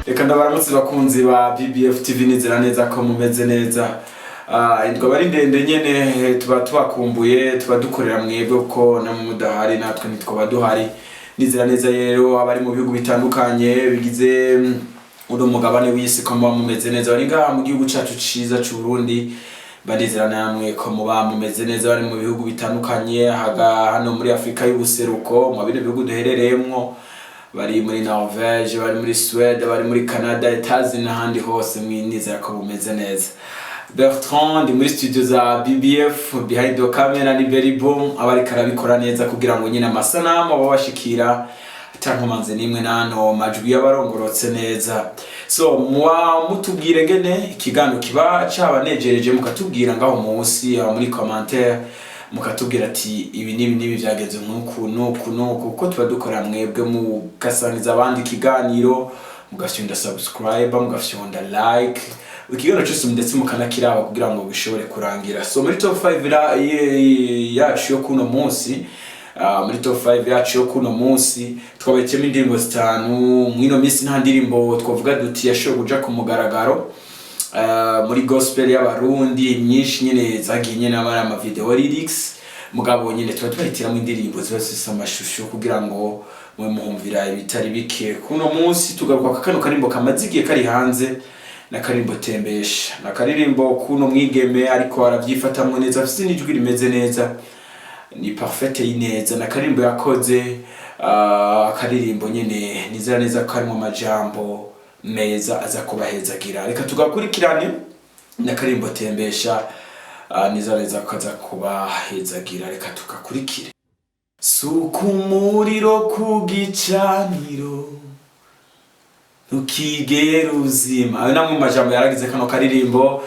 Reka ndabaramutse bakunzi ba BBF TV nizera neza ko mumeze neza. Indwa bari ndende nyene tuba tubakumbuye tuba dukorera mwebwe ko namwe mudahari natwe nitwo baduhari. Nizera neza rero abari mu bihugu bitandukanye bigize uno mugabane w'isi ko mumeze neza bari ngaha mu gihugu cacu ciza c'u Burundi. Banizera namwe ko muba mumeze neza bari mu bihugu bitandukanye hano muri Afrika y'ubuseruko mu bindi bihugu duherereyemwo. Bari muri Norvège, bari muri Suède, bari muri Canada, Etats-Unis n'ahandi hose mwinizera ko bumeze neza. Bertrand muri studio za BBF behind the camera ni very boom abari karabikora neza kugira ngo nyine amasanamu babashikira atankomanze nimwe nano majwi y'abarongorotse neza. So mutubwire ngene ikigano kiba cabanejereje mukatubwira ngaho munsi muri commentaire mukatubwira ati ibi nibi byagenze nuku uko tuba dukora mwebwe mugasangiza abandi ikiganiro mugafyonda subscribe mugafyonda like ikiganiro cyose ndetse mukanakiraba kugira ngo bishobore kurangira. So muri top 5 yacu yo kuno munsi muri top 5 yacu yo kuno munsi twabekemo indirimbo zitanu mwino minsi nta ndirimbo twavuga duti yashoboye kuja ku mugaragaro muri gospel y'abarundi nyinshi nyene zagiye nyene ama video lyrics mugabo nyene tuba twahitiramo indirimbo zose amashusho kugira ngo mwe muhumvira ibitari bike. Kuno munsi tugaruka kano karimbo kamazigiye kari hanze na karimbo tembesha na karirimbo kuno mwigeme ariko aravyifatamwe neza afite n'ijwi rimeze neza ni parfait ineza na karimbo yakoze karirimbo nyene nizera neza ko harimo amajambo meza aza kubahezagira. Reka tugakurikirane na karimbo tembesha nizera neza ko aza kubahezagira. Reka tugakurikire. Suku umuriro ku gicaniro ntukigera uzima. Ayo namwe majambo yaragize kano karirimbo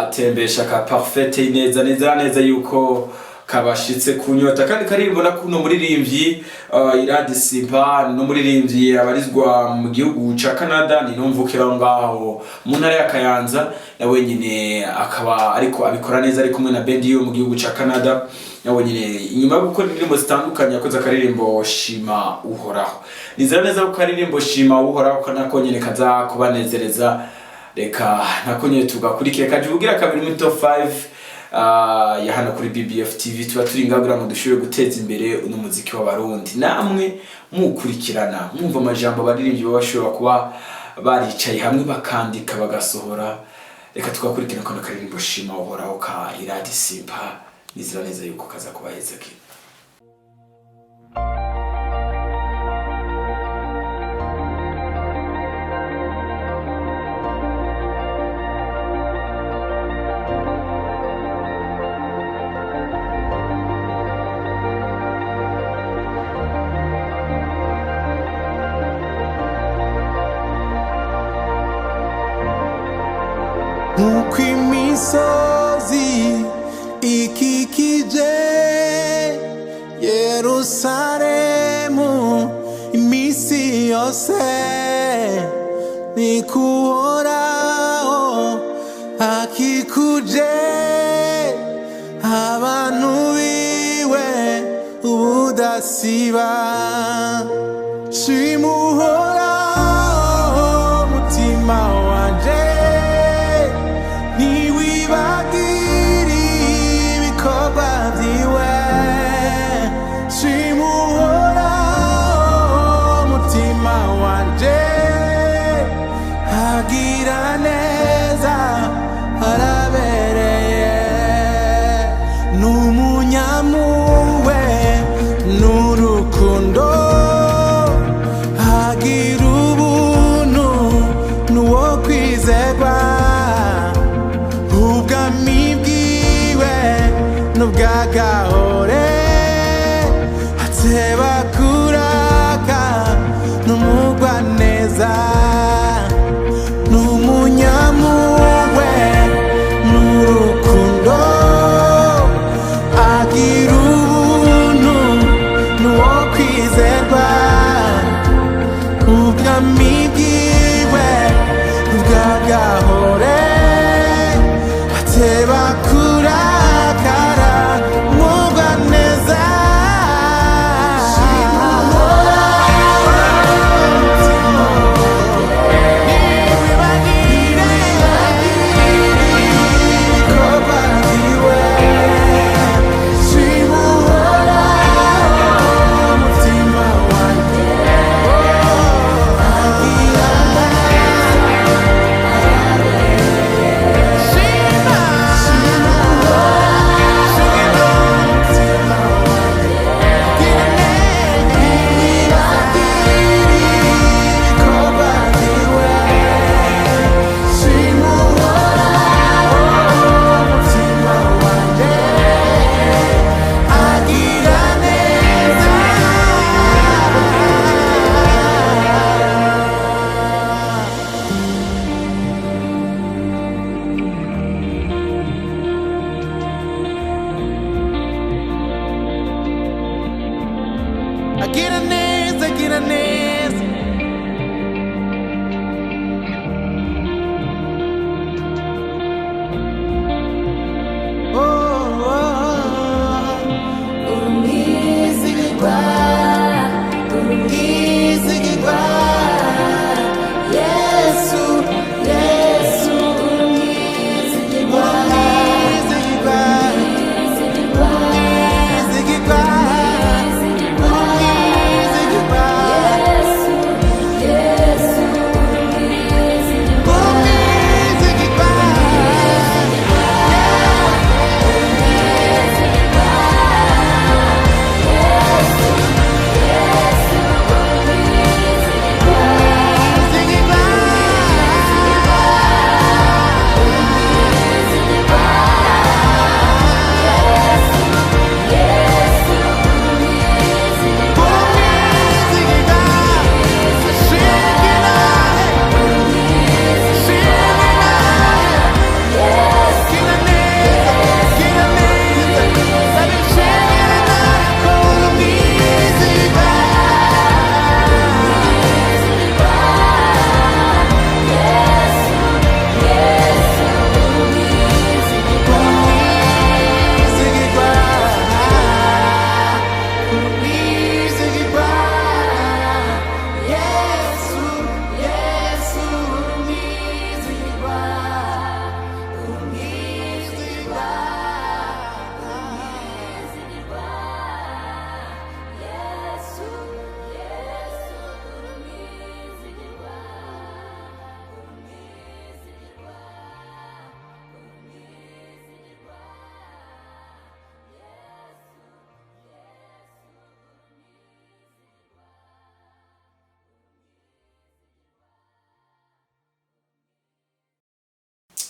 tembesha ka parfait ineza neza yuko kabashitse kunyota kandi karirimbo na kuno muririmbyi Iradi Simba no muririmbyi abarizwa mu gihugu ca Canada ni nomvukira ngaho mu ntara ya Kayanza nawe nyine akaba ariko abikora neza ari kumwe na band yo mu gihugu ca Canada nawe nyine inyuma yo gukora indirimbo zitandukanye yakoze akaririmbo Shima Uhoraho. Nizera neza ko karirimbo Shima Uhoraho kanako nyine kaza kubanezereza. Reka nako nyine tugakurikire kajugira kabiri muri top 5 ya hano kuri BBF TV tuba turi ngabura mu dushobore guteza imbere uno muziki w'abarundi namwe mukurikirana mwumva amajambo baririmbyi babashobora kuba baricaye hamwe bakandika bagasohora. Reka tugakurikirana ko nakaririmbo Shima Uhoraho ka Iradi Simba nizera neza yuko kaza kubahezeka. Mukwimisozi ikikije Yerusalemu imisi yose nikuhoraho akikuje abantu biwe ubudasiba. Shima Uhoraho mutima wanje niwibagiri ibikorwa vyiwe. Shima Uhoraho mutima wanje agira neza arabereye n'umunyampuhwe n'urukundo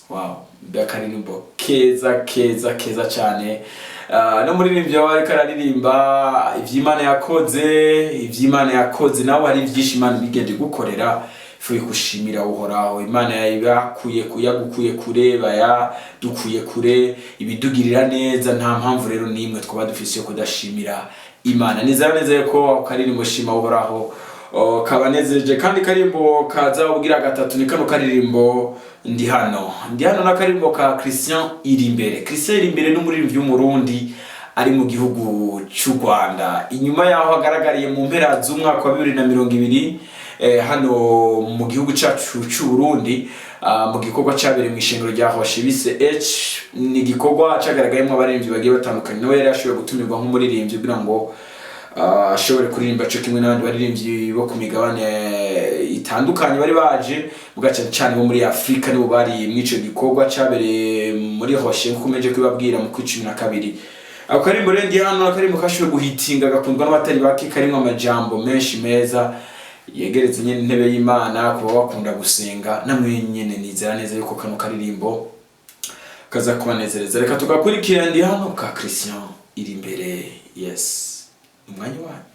wow, akaririmbo keza cyane. No muri nibyo ariko araririmba ivy'Imana yakoze nawe hari byinshi Imana bigende gukorera, ifuye gushimira uhoraho. Imana yagukuye kure, dukuye kure, ibidugirira neza. Nta mpamvu rero nimwe twaba dufise yo kudashimira Imana. Neza ko karirimbo shima uhoraho kabanezereje. Kandi karimbo kaza ubwira gatatu ni kano karirimbo ndi hano n'akarimbo ka Christian Irimbere. Christian Irimbere n'umuririmbyi w'umurundi ari mu gihugu cy'u Rwanda. Inyuma yaho agaragariye mu mpera z'umwaka wa 2020 hano mu gihugu cyacu cy'u Burundi mu gikorwa cyabereye mu ishengero rya Hoshibise H. Ni gikorwa cyagaragayemo abaririmbyi bagiye batandukanye. Nawe yari ashoboye gutumirwa nk'umuririmbyi kugira ngo ashobore kuririmba cyo kimwe n'abandi baririmbyi bo ku migabane itandukanye bari baje mugace cyane bo muri Afrika, nibo bari mu ico gikorwa cyabereye muri Hoshe nkumeje kwibabwira mu 12. Akarimbo rero ndi hano akarimbo kashoboye guhitinga gakundwa n'abatari bake, karimo amajambo menshi meza yegereze nyene intebe y'Imana kuba wakunda gusenga. Namwe nyene nizera neza yuko kano karirimbo kaza kubanezereza. Reka tugakurikira ndi hano ka Christian Irimbere. Yes, umwanya wanyu.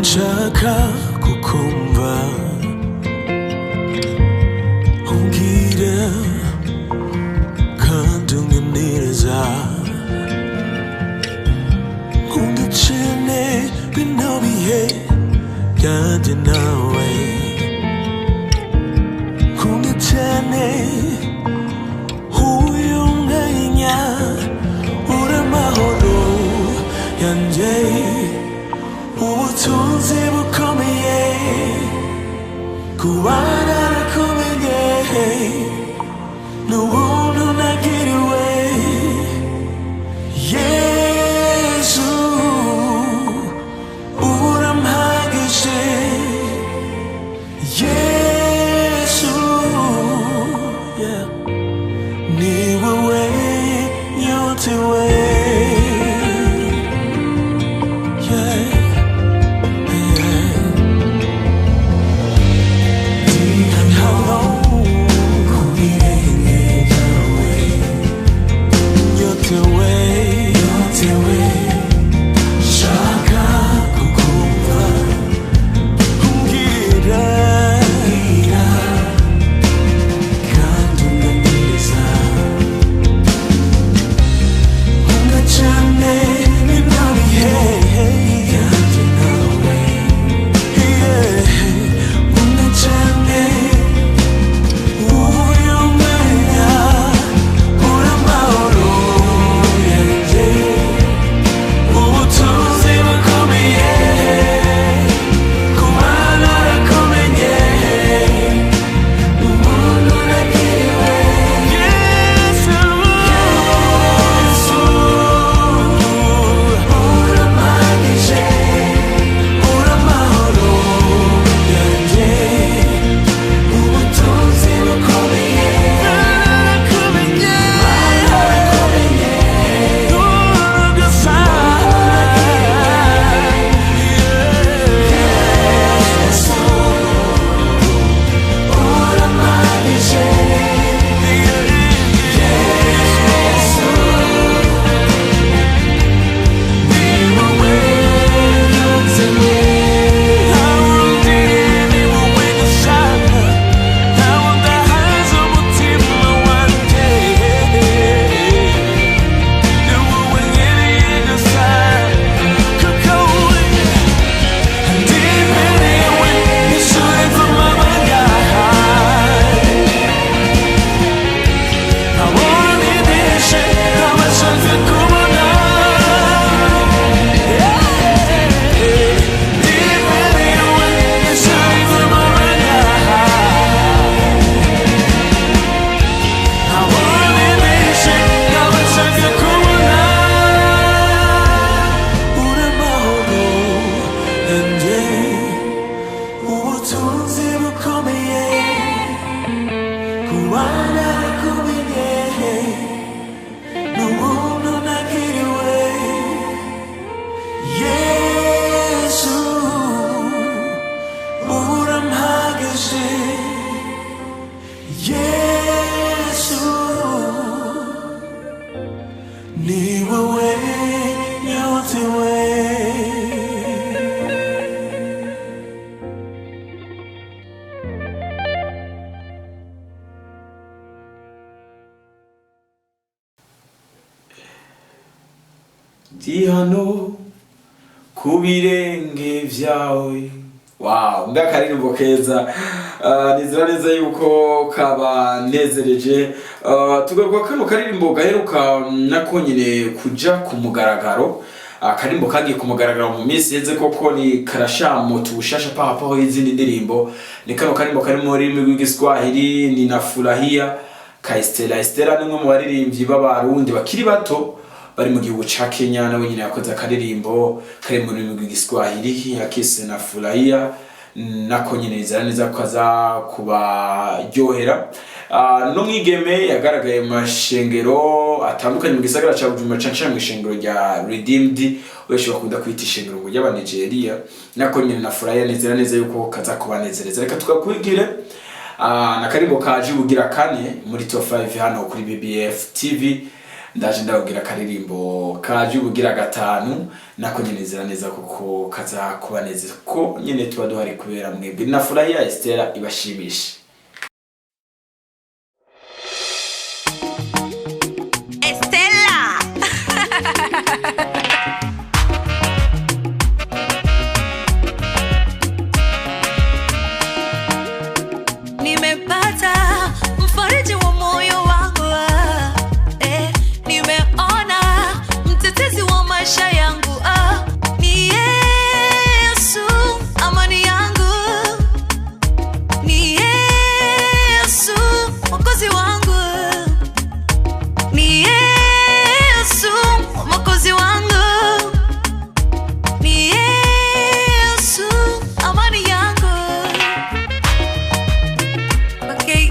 Nshaka kukumva umbwira kandi ungendereza nkunda cyane bino bihe byanjye nawe, nkunda cyane uyu mwanya uri amahoro yanjye, ubutunzi bukomeye kubana nakumenye n'ubuntu nagiriwe. Yesu urampagije, Yesu ni wowe yotewe. ndi hano ku birenge vyawe. Wow, ndakaririmbo keza. Nizera neza yuko kabanezereje. Tugaruka kano karirimbo gaheruka nako nyine kuja ku mugaragaro. Akarimbo kagiye ku mugaragaro mu minsi yeze koko ni karashamo tubushasha pahapaho y'izindi ndirimbo. Ni kano karimbo kari mu rurimi rw'igiswahili, ni nafurahia ka Estela. Estela ni umwe mu baririmbyi b'abarundi bakiri bato bari mu gihugu ca Kenya, nawe nyine yakoze akaririmbo kari mu rurimi rw'igiswahili yakise nafurahia. Nako nyine nizera neza ko aza kubaryohera. No mwigeme yagaragaye mu mashengero atandukanye mu gisagara ca Bujumbura, canke mu ishengero rya Redeemed, wesho bakunda kwita ishengero ry'aba Nigeria. Nako nyine nafurahia nizera neza yuko kaza kubanezereza. Reka tukakwigire nakarimbo kaje bugira kane muri top 5 hano kuri BBF TV. Ndaje ndabwira karirimbo kaje bugira gatanu, nako nyine nizera neza kuko kaza kubanezeza ko nyine tuba duhari kubera mwebwe. Nafurahia Estela ibashimishe. Nimepata mfariji wa moyo wangu, nimeona mtetezi wa maisha yangu, ni Yesu amani yangu, ni Yesu mwokozi wangu, ni Yesu mwokozi wangu, ni Yesu amani yangu.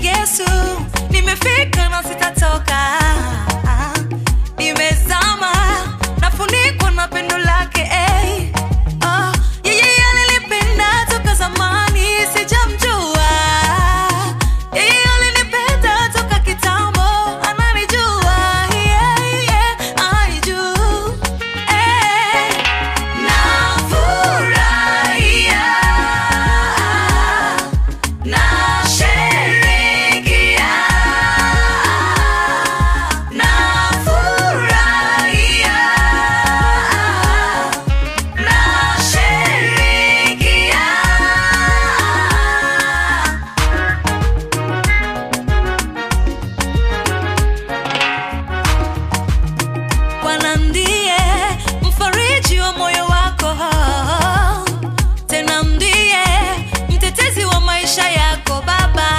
Yesu, nimefika na sitatoka, nimezama nafunikwa na pendo lake. Yeye alinipenda toka zamani sijamjua, yeye alinipenda toka kitambo ananijua, anijua. Nafurahia Bwana ndiye mfariji wa moyo wako, tena ndiye mtetezi wa maisha yako. Baba,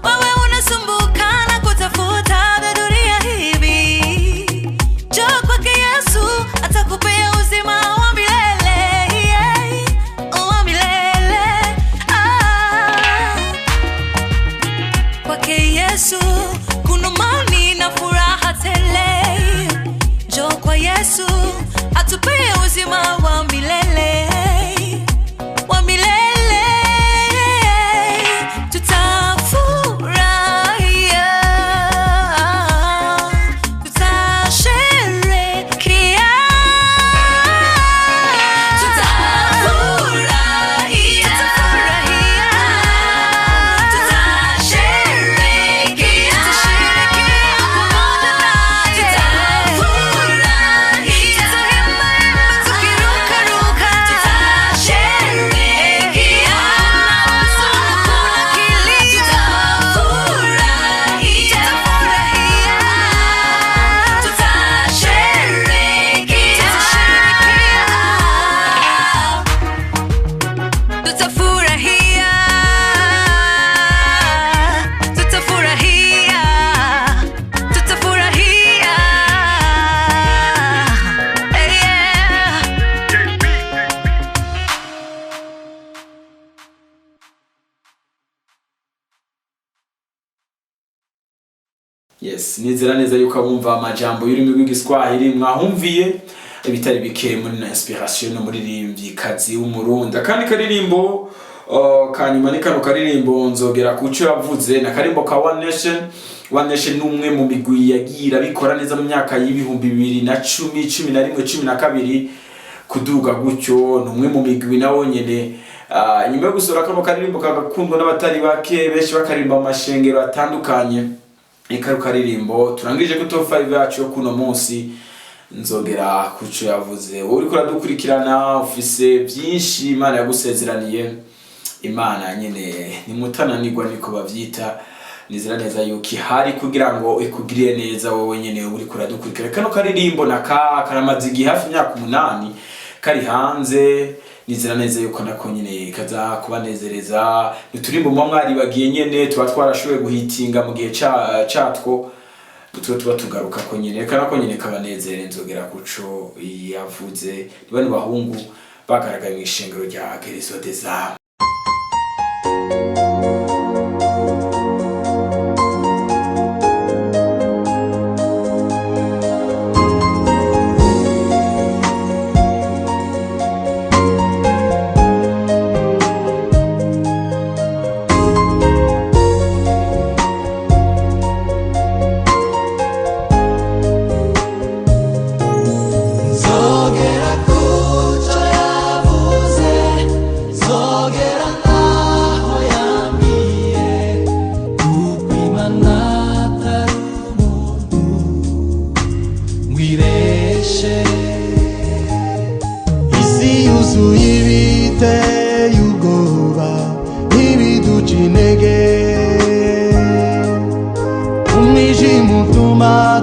wewe unasumbuka na kutafuta dunia hivi, njoo kwake Yesu atakupea uzima wa milele, wa milele. Kwake Yesu kuna amani na furaha tele. Njoo kwa Yesu atupee uzima wa milele, wa milele. Tutafurahia, tutasherehekea, tutafurahia, tutasherehekea pamoja naye. Yes, nizera neza yuko abumva amajambo y'ururimi rw'igiswahili mwahumviye ibitari bike muri na inspiration no muri rimbyikazi w'umurundi. Kandi karirimbo kanyuma ni kano karirimbo nzogera kuco yavuze na karimbo ka One Nation. One Nation numwe mu migwi yagira bikora neza mu myaka y'ibihumbi 2010, 11, 12 kuduga gutyo. Numwe mu migwi nawo nyene nyuma yo gusora kano karirimbo kagakundwa n'abatari bake, benshi bakarimba amashengero atandukanye. Ikaru karirimbo turangije ku top 5 yacu yo kuno munsi. nzogera kuco yavuze. Uri kuradukurikirana ufise byinshi Imana yagusezeraniye, Imana nyene nimutananirwa niko bavyita, nizera neza yuko ihari kugira ngo ikugirire neza wowe nyene uri kuradukurikira. Kano karirimbo karamaze igihe hafi imyaka 8 kari hanze, nizera neza yuko nako nyene kaza kubanezereza. Niturimbo mwari bagiye nyene tuba twarashoboye guhitinga mu gihe catwo, tuba tugaruka ko nyene kana ko nyene kabanezere. Nzogera kuco yavuze bano bahungu bagaragaye mu ishengero rya Gerizo des Âmes.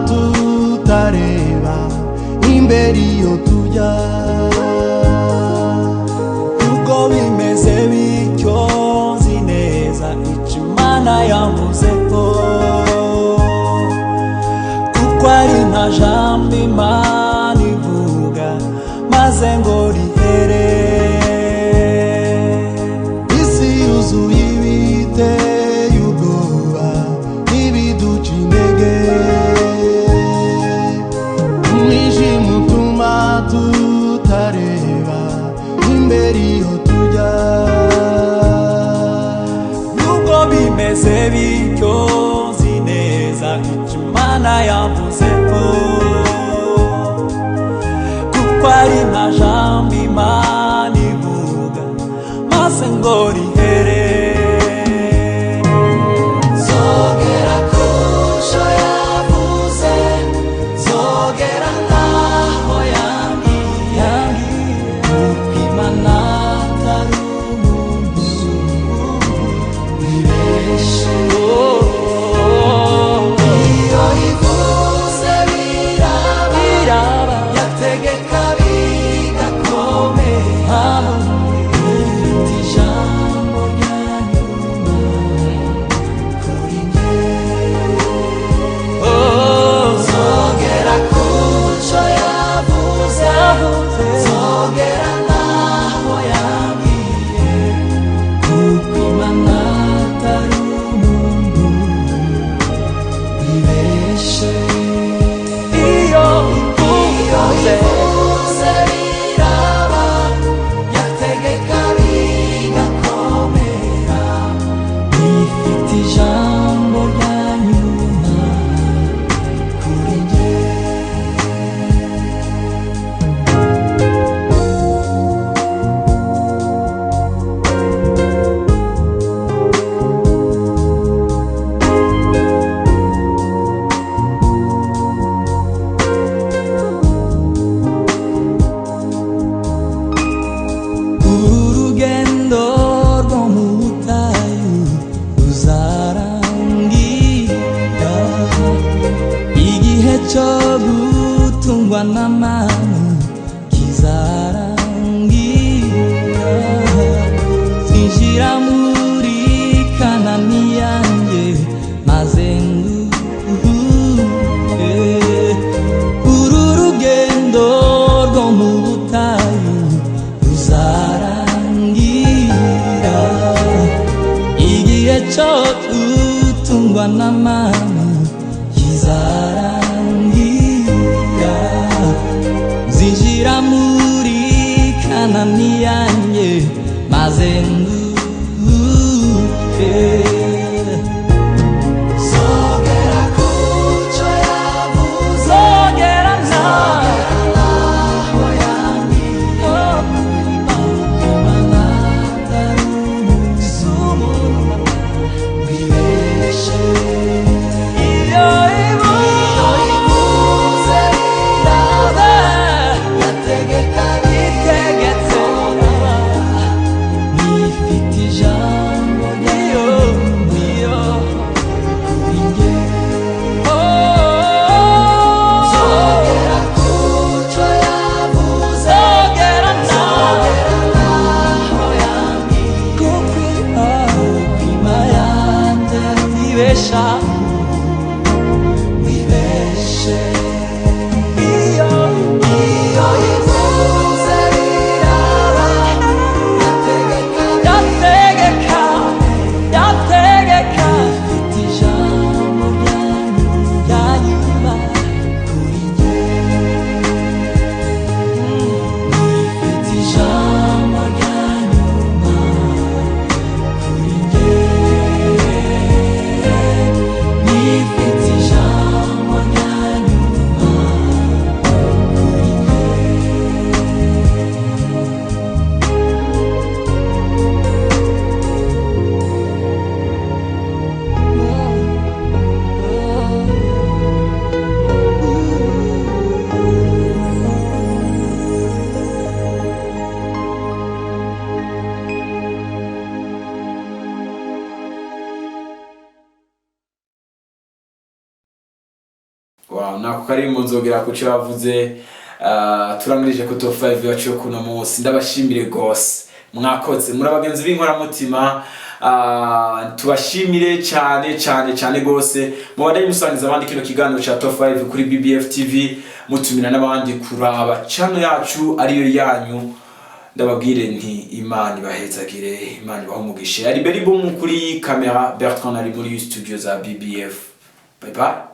Tutareba imbere iyo tujya, uko bimeze bityo nzi neza icyo Imana yavuze ko, kuko ari nta jambo Imana ivuga maze ngo rihere. Isi yuzuye ibiteye ubwoba n'ibiduca intege, tutareba imbere iyo tujya, nubwo bimeze bityo nzi neza icyo Imana yavuze ko, kuko ari nta jambo Imana ivuga maze ngo rihere. Zogera kuco yavuze, zogera naho yambwiye, kuko Imana atari umuntu wibeshe. Iyo ivuze biraba, yategeka bigakomera, ifite ijambo rya nyuma kuri njye. Zogera kuco yavuze, zogera naho yambwiye, kuko Imana atari umuntu wibeshe. Iyo ivuze biraba, yategeka bigakomera, ifite ijambo rya nyuma kuri njye. Urugendo rwo mu butayu ruzarangira, igihe cyo gutungwa n'amanu kizarangira, zinjira muri Kanani yanjye maze nduhure. Uru rugendo rwo mu butayu ruzarangira, igihe cyo gutungwa n'amanu kizarangira, zinjira muri Kanani yanjye maze nduhure. Zogera kuco yavuze, zogera naho yambwiye, Imana atari umuntu wibeshe. Iyo ivuze biraba, wibesha wibeshe iyo yivuze biraba yategeka ifite ijambo rya nyuma kuri njye ifite ijambo rya nyuma kuri njye ifite ijambo rya nyuma kuri njye. Wow, nako kari mu nzogera kuco yavuze turangirije ku top 5 yacu yo kuno munsi. Ndabashimire gose mwakoze muri abagenzi b'inkora mutima, tubashimire cyane gose mubandanye musangiza abandi kino kiganiro cha top 5 kuri BBF TV, mutumira n'abandi kuraba channel yacu ariyo yanyu. Ndababwire nti Imana ibahezagire, Imana ibahumugishe. Ari beri bo kuri kamera, Bertrand ari muri studio za BBF. Bye bye.